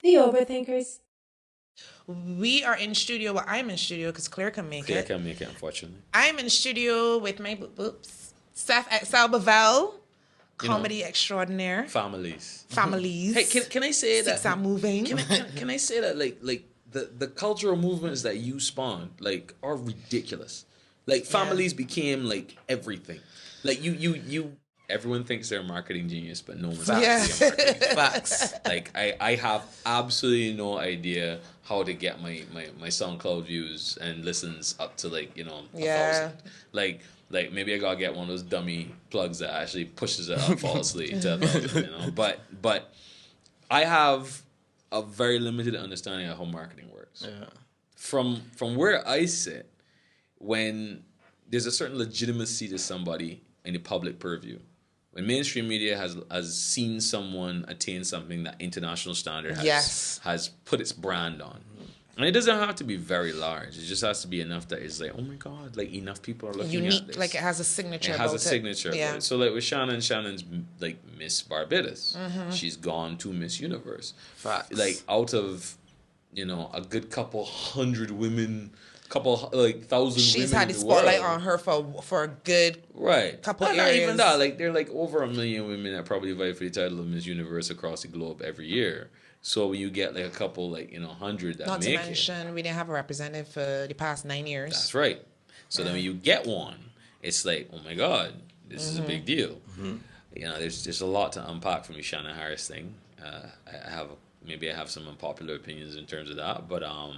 The Overthinkers. We are in studio. Well, I'm in studio because Claire can make Claire it. can make it, unfortunately. I'm in studio with my boops. Seth Xcel, comedy extraordinaire. Families. Families. Hey, can I say that? Six are moving. Can I say that like the cultural movements that you spawned like are ridiculous. Like families became like everything. Like you everyone thinks they're a marketing genius, but no one's actually a marketing genius. Facts. Like I have absolutely no idea how to get my SoundCloud views and listens up to like, 1,000. Like maybe I gotta get one of those dummy plugs that actually pushes it up falsely to 1,000, But I have a very limited understanding of how marketing works. Yeah. From where I sit, when there's a certain legitimacy to somebody in the public purview, when mainstream media has seen someone attain something that international standard has put its brand on. And it doesn't have to be very large. It just has to be enough that it's like, oh my God, like enough people are looking at this. Like it has a signature. It has a signature about it. So like with Shannon's like Miss Barbados. Mm-hmm. She's gone to Miss Universe. Facts. Like out of, a good couple hundred women, couple like thousand She's women had the spotlight on her for a good couple Not areas. even that. Like there are like over 1 million women that probably vie for the title of Miss Universe across the globe every year. So when you get like a couple, 100 that Not make to mention, we didn't have a representative for the past 9 years. That's right. So then when you get one, it's like, oh my God, this is a big deal. Mm-hmm. There's a lot to unpack from the Shannon Harris thing. I have some unpopular opinions in terms of that, but I'll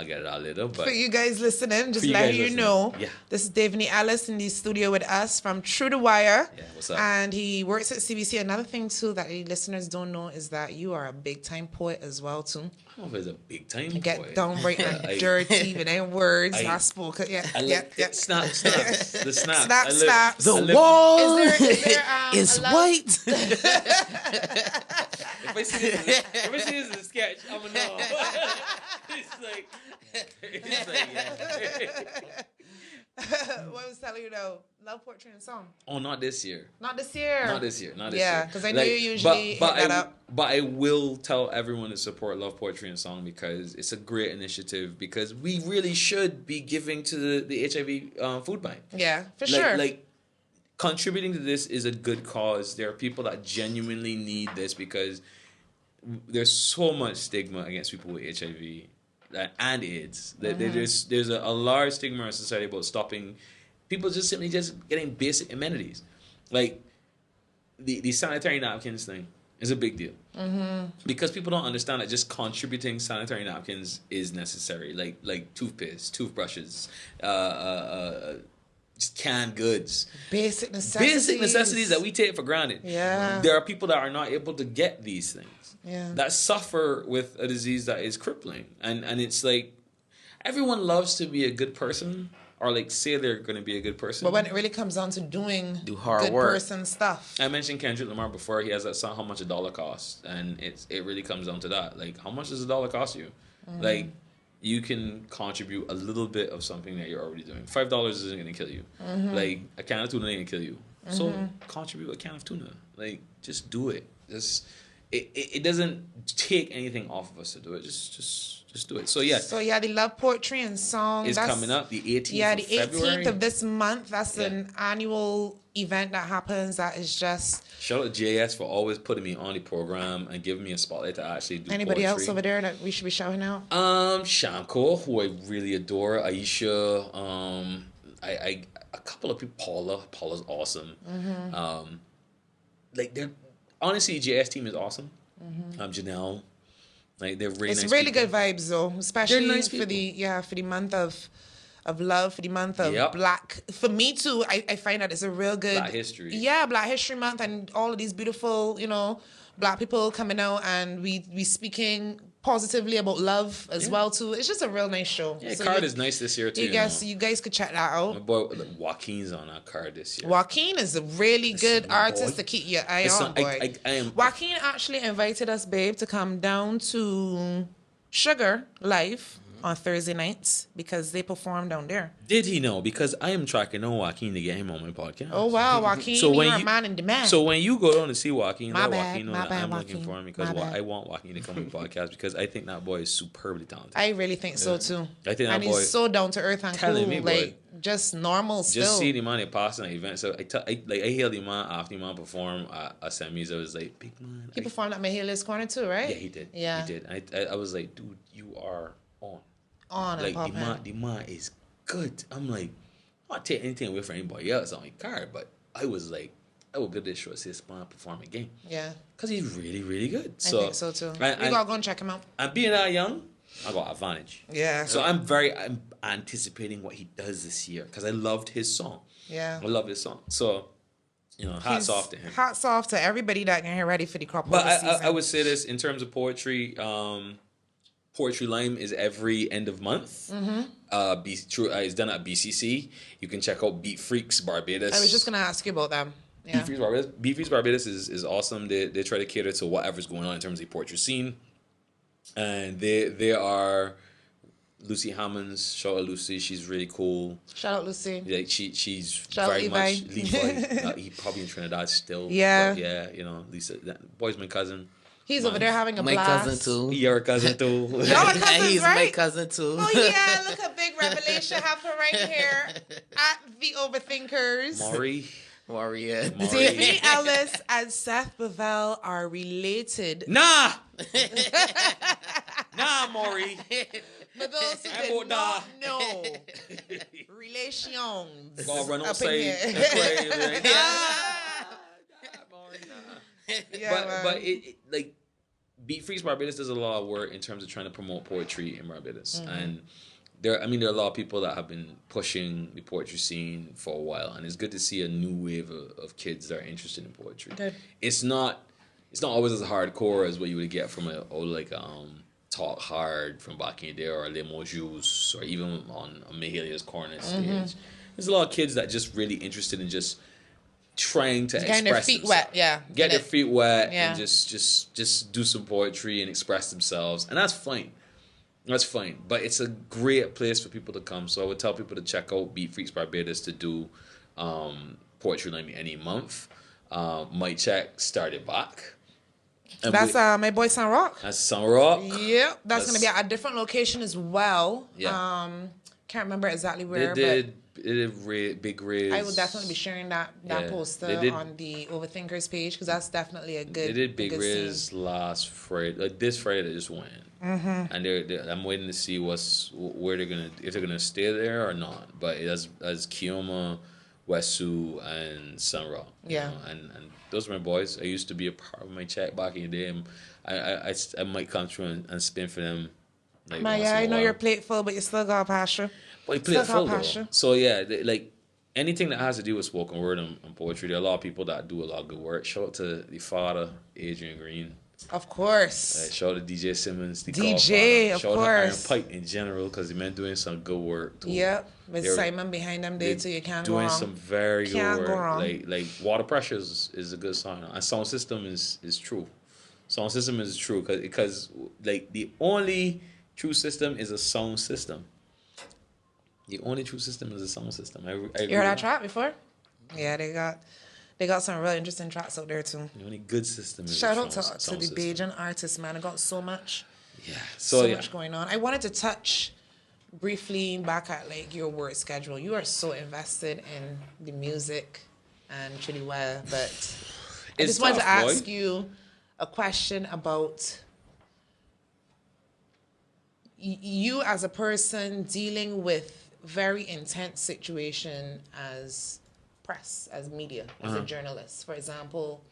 get it out later. But for you guys listening, just letting you know, this is Daveny Ellis in the studio with us from Tru Da Wire. Yeah, what's up? And he works at CBC. Another thing, too, that the listeners don't know is that you are a big-time poet as well, too. I don't know if it's a big time You get poet. downright and dirty with them words. I spoke. Snaps. The snaps. Snap. The wall Is there, is a love- white. If I see this in a sketch, I'm gonna know. it's like What was telling you though? Love poetry and song. Oh, not this year. Not this year. Yeah, because I know you usually hit that up. But I will tell everyone to support Love Poetry and Song because it's a great initiative. Because we really should be giving to the HIV food bank. Yeah, for sure. Like contributing to this is a good cause. There are people that genuinely need this because there's so much stigma against people with HIV and AIDS. There's a large stigma in society about stopping people simply getting basic amenities. Like the sanitary napkins thing is a big deal. Mm-hmm. Because people don't understand that just contributing sanitary napkins is necessary. Like toothpaste, toothbrushes, just canned goods. Basic necessities that we take for granted. Yeah. There are people that are not able to get these things. Yeah. That suffer with a disease that is crippling. And it's like everyone loves to be a good person or like say they're going to be a good person. But when it really comes down to doing hard good work. person stuff. I mentioned Kendrick Lamar before. He has that song, How Much a Dollar Costs. And it really comes down to that. Like, how much does a dollar cost you? Mm-hmm. Like, you can contribute a little bit of something that you're already doing. $5 isn't going to kill you. Mm-hmm. Like, a can of tuna ain't going to kill you. Mm-hmm. So, contribute a can of tuna. Like, just do it. It doesn't take anything off of us to do it. Just do it. So yeah. So yeah, the Love Poetry and Song is coming up the 18th. Yeah, the 18th February. of this month. That's an annual event that happens. That is just. Shout out to JS for always putting me on the program and giving me a spotlight to actually do. Anybody poetry. else over there that we should be shouting out? Shanko, who I really adore. Aisha. I a couple of people. Paula's awesome. Mm-hmm. Like they're. Honestly, JS team is awesome. Mm-hmm. Janelle, like they're really nice. It's really people. good vibes though, especially nice for the month of love, for the month of Black. For me too, I find that it's a real good Black History. Yeah, Black History Month and all of these beautiful, Black people coming out and we speaking positively about love as well too. It's just a real nice show. Yeah, so card is nice this year too. You guys could check that out. My boy Joaquin's on that card this year. Joaquin is a really good artist to keep your eye on, boy. I am. Joaquin actually invited us, babe, to come down to Sugar Live on Thursday nights because they perform down there. Did he know? Because I am tracking no Joaquin to get him on my podcast. Oh, wow, Joaquin, you're a man in demand. So when you go down to see Joaquin, My let bad, Joaquin know my that bad, I'm Joaquin. looking for him because My bad. I want Joaquin to come on my podcast because I think that boy is superbly talented. I really think so, too. I think that and boy... he's so down to earth and telling cool. me, boy. Like, just normal still. Just see the man passing at events. So I hailed the man after the man performed at Sammy's. I was like, big man. He performed at Mihaly's Corner too, right? Yeah, he did. Yeah. He did. I was like, dude, you are on. On like, and the man is good. I'm like, I'm not taking anything away from anybody else on my card, but I was like, I will give this short see this man perform again. Yeah. Because he's really, really good. I think so too. We gotta go and check him out. And being that young, I got advantage. Yeah. So I'm anticipating what he does this year because I loved his song. Yeah. I love his song. So, hats off to him. Hats off to everybody that can get ready for the crop But over season. I would say this in terms of poetry. Poetry Lime is every end of month. Mm-hmm. It's done at BCC. You can check out Beat Freaks Barbados. I was just gonna ask you about them. Yeah. Beat Freaks Barbados is awesome. They try to cater to whatever's going on in terms of the poetry scene, and they are Lucy Hammonds. Shout out Lucy, she's really cool. Shout out Lucy. Like she's Shout very out much Levi. He probably in Trinidad still. Yeah. But yeah, Lisa, that boy's my cousin. He's over there having a blast. My cousin too. Your cousin too. Y'all are cousins, And he's right? my cousin too. Oh yeah, look, a big revelation happened right here at the Overthinkers. Maury. Warrior. Daveny Ellis and Seth Xcel are related. Nah, Maury. For those who did not know, relations. Go run up in outside. here. Yeah, but it like Beat Freaks Barbados does a lot of work in terms of trying to promote poetry in Barbados, and there are a lot of people that have been pushing the poetry scene for a while, and it's good to see a new wave of kids that are interested in poetry. Good. It's not always as hardcore as what you would get from Talk Hard from back in the day, or Les Mots Jus, or even on Mihaly's Corner stage. There's a lot of kids that just really interested in just trying to Getting express their feet themselves. wet, yeah. Get their feet wet Yeah. and just do some poetry and express themselves, and that's fine. That's fine, but it's a great place for people to come. So I would tell people to check out Beat Freaks Barbados to do Poetry Lime any month. Might check started back. And That's my boy San Rock. that's Sun Rock. Yep, that's gonna be at a different location as well. Yeah. Can't remember exactly where, They did Big Riz. but I will definitely be sharing that Yeah. poster They did- on the Overthinkers page because that's definitely a good. They did Big a good Riz scene. last Friday, like this Friday that just went, and I'm waiting to see where if they're gonna stay there or not. But it has Kioma, Wesu, and Sunra. Yeah. And those are my boys. I used to be a part of my check back in the day. And I might come through and spin for them. Like, once in a I know while. your plate full, but you still got a pasture. But he played it full though. So yeah, like anything that has to do with spoken word and poetry, there are a lot of people that do a lot of good work. Shout out to the father, Adrian Green. Of course. Shout out to DJ Simmons, the DJ, Godfather. of Shout course. out to Iron Pipe in general because the men doing some good work too. Yep. With They're- Simon behind them there too, you can't go doing wrong. some very good Can't work. go wrong. Like Water Pressure is a good song, and Sound System is true. Sound System is true because like the only true system is a sound system. The only true system is a sound system. I You agree heard that with track before? Yeah, they got some really interesting tracks out there too. The only good system is Shout a out to sound the system. Bajan artists, man. I got so much. Yeah. So yeah. much going on. I wanted to touch briefly back at like your work schedule. You are so invested in the music and Tru Da Wire, but I It's just wanted to tough, boy. ask you a question about you as a person dealing with very intense situation as press, as media, as a journalist. For example,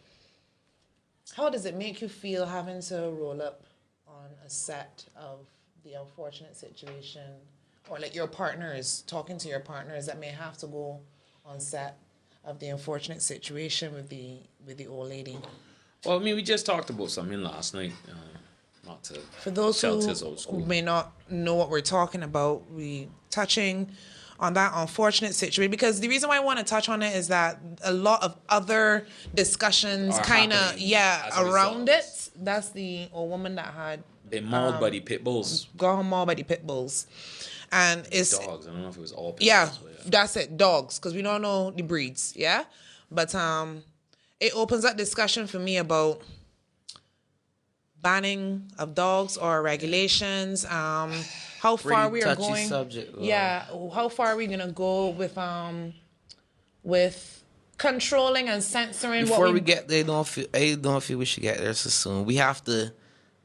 how does it make you feel having to roll up on a set of the unfortunate situation, or like your partners, talking to your partners that may have to go on set of the unfortunate situation with the old lady? Well, I mean, we just talked about something last night. Not to For those shout his old who school. may not know what we're talking about, we touching on that unfortunate situation, because the reason why I want to touch on it is that a lot of other discussions Are kind of happening as a around result. it, that's the old woman that had They mauled by the pit bulls. got mauled by the pit bulls, and it's Dogs. I don't know if it was all pit yeah, bulls. But that's it, dogs, because we don't know the breeds, yeah, but it opens up discussion for me about banning of dogs or regulations. How far we are going? Subject, yeah, how far are we gonna go with controlling and censoring? Before we get there, I don't feel we should get there so soon. We have to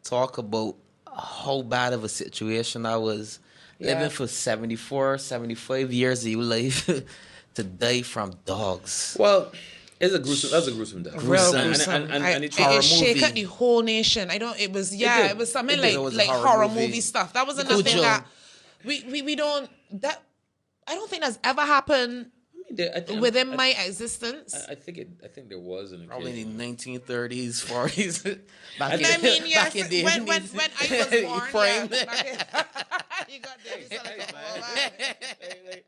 talk about how bad of a situation that was. Living for 74, 75 years of your life to die from dogs. well, that's a gruesome death. Real Gruesome. gruesome. And it it horror shake movie. up the whole nation. It was something It did. It was a like horror horror movie. movie stuff. That was Cujo. nothing that we don't that I don't think that's ever happened I think, within my existence. I think there was an Probably occasion. in the 1930s, 40s. Back And I mean, yes, back in the when I was born, Prime. you got there. You sound like a old man.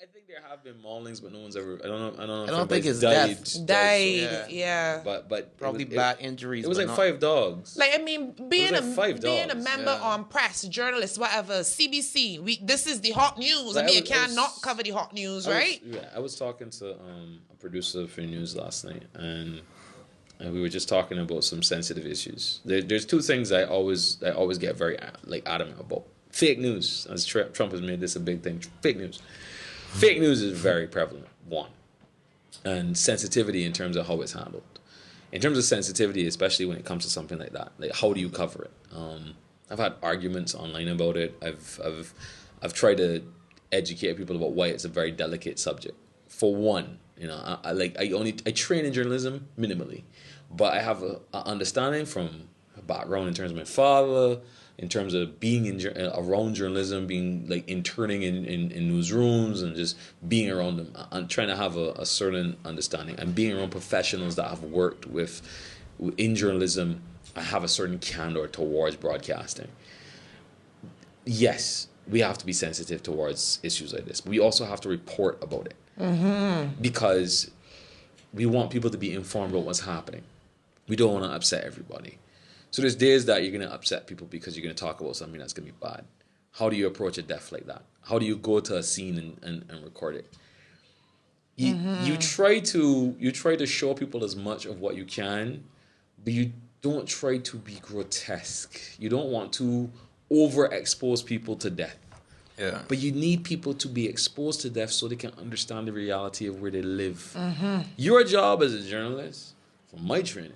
I think there have been maulings, but no one's ever. I don't know. I don't think it's deaths. Died, yeah. But Probably it was, bad injuries. It was but like not- 5 dogs. Like, I mean, being like 5 a dogs, member yeah. on press, journalist, whatever, CBC, this is the hot news. Like, I mean, you I was- cannot cover the hot news, right? I was talking to a producer for news last night, and we were just talking about some sensitive issues. There's 2 things I always get very adamant about. Fake news, as Trump has made this a big thing. Fake news. Fake news is very prevalent, one. And sensitivity in terms of how it's handled. In terms of sensitivity, especially when it comes to something like that, like how do you cover it? I've had arguments online about it. I've tried to educate people about why it's a very delicate subject. For one, I train in journalism minimally, but I have a understanding from a background in terms of my father, in terms of being around journalism, being like interning in newsrooms and just being around them. I'm trying to have a certain understanding. And being around professionals that have worked in journalism, I have a certain candor towards broadcasting. Yes, we have to be sensitive towards issues like this. But we also have to report about it. Because we want people to be informed about what's happening. We don't want to upset everybody. So there's days that you're going to upset people because you're going to talk about something that's going to be bad. How do you approach a death like that? How do you go to a scene and record it? You try to show people as much of what you can, but you don't try to be grotesque. You don't want to overexpose people to death. Yeah. But you need people to be exposed to death so they can understand the reality of where they live. Your job as a journalist, from my training,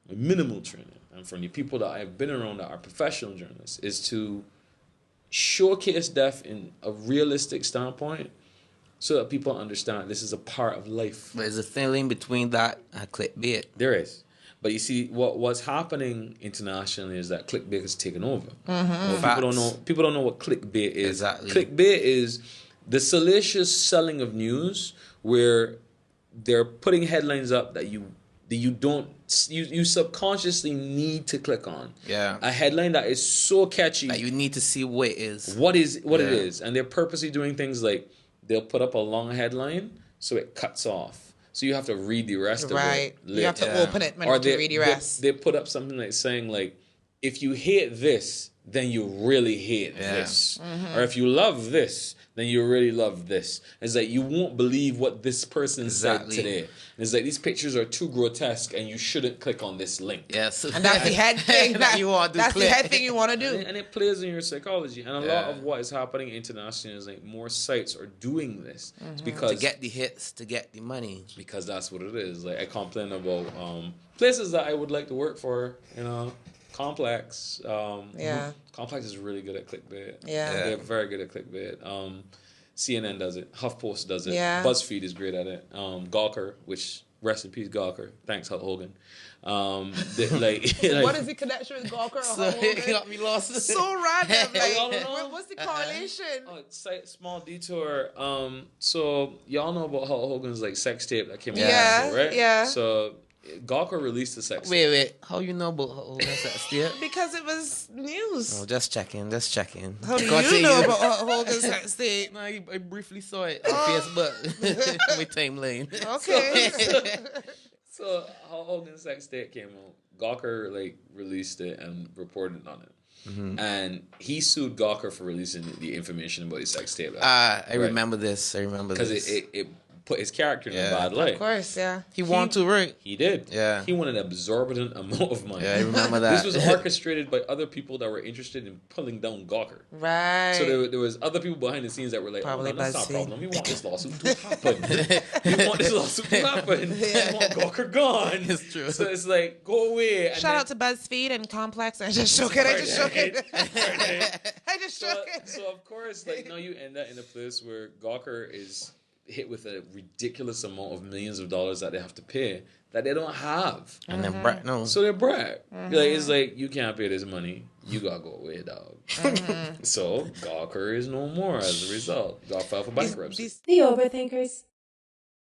my minimal training, and from the people that I've been around that are professional journalists, is to showcase death in a realistic standpoint so that people understand this is a part of life. But there's a thin line between that and clickbait. There is. But you see, what's happening internationally is that clickbait has taken over. Well, people don't know what clickbait is. Exactly. Clickbait is the salacious selling of news where they're putting headlines up that you subconsciously need to click on. Yeah. A headline that is so catchy. That you need to see what it is. What it is. And they're purposely doing things like they'll put up a long headline so it cuts off. So you have to read the rest of it. Right. You have to open it when Or you read the rest. They put up something like saying like, if you hate this, then you really hate this. Or if you love this, then you really love this. It's like you won't believe what this person said today. It's like these pictures are too grotesque and you shouldn't click on this link. Yes. And that's the head thing that you want to do. That's the head thing you want to do. And it plays in your psychology. And a lot of what is happening internationally is like more sites are doing this. It's because to get the hits, to get the money. Because that's what it is. Like I complain about places that I would like to work for, Complex. Complex is really good at clickbait. Yeah. They're very good at clickbait. CNN does it. HuffPost does it. Yeah. BuzzFeed is great at it. Gawker, which rest in peace, Gawker. Thanks, Hulk Hogan. What is the connection with Gawker? It got me lost. So random. Y'all don't know? What's the correlation? Small detour. So y'all know about Hulk Hogan's sex tape that came out, Yeah, right? yeah. So Gawker released the sex tape. Wait. How you know about Hogan's sex tape? Because it was news. Oh, just checking. How do you know about Hogan's sex tape? No, I briefly saw it on Facebook. My timeline. Okay. So Hulk Hogan's sex tape came out. Gawker like released it and reported on it. Mm-hmm. And he sued Gawker for releasing the information about his sex tape. I remember this. Because it put his character in a bad light. Of course, yeah. He wanted to, right? He did. Yeah. He wanted an absorbent amount of money. Yeah, I remember that. This was orchestrated by other people that were interested in pulling down Gawker. Right. So there was other people behind the scenes that were like, Probably that's not a BuzzFeed. problem. We want this lawsuit to happen. We want this lawsuit to happen. We want Gawker gone. It's true. So it's like, go away. And Shout out to BuzzFeed and Complex. I just shook it. I just shook it. I just shook it. So of course, like now you end up in a place where Gawker is hit with a ridiculous amount of millions of dollars that they have to pay that they don't have. And then Brett, no. So they're brag. Like, it's like, you can't pay this money. You gotta go away, dog. So Gawker is no more as a result. Got filed for bankruptcy. The Overthinkers.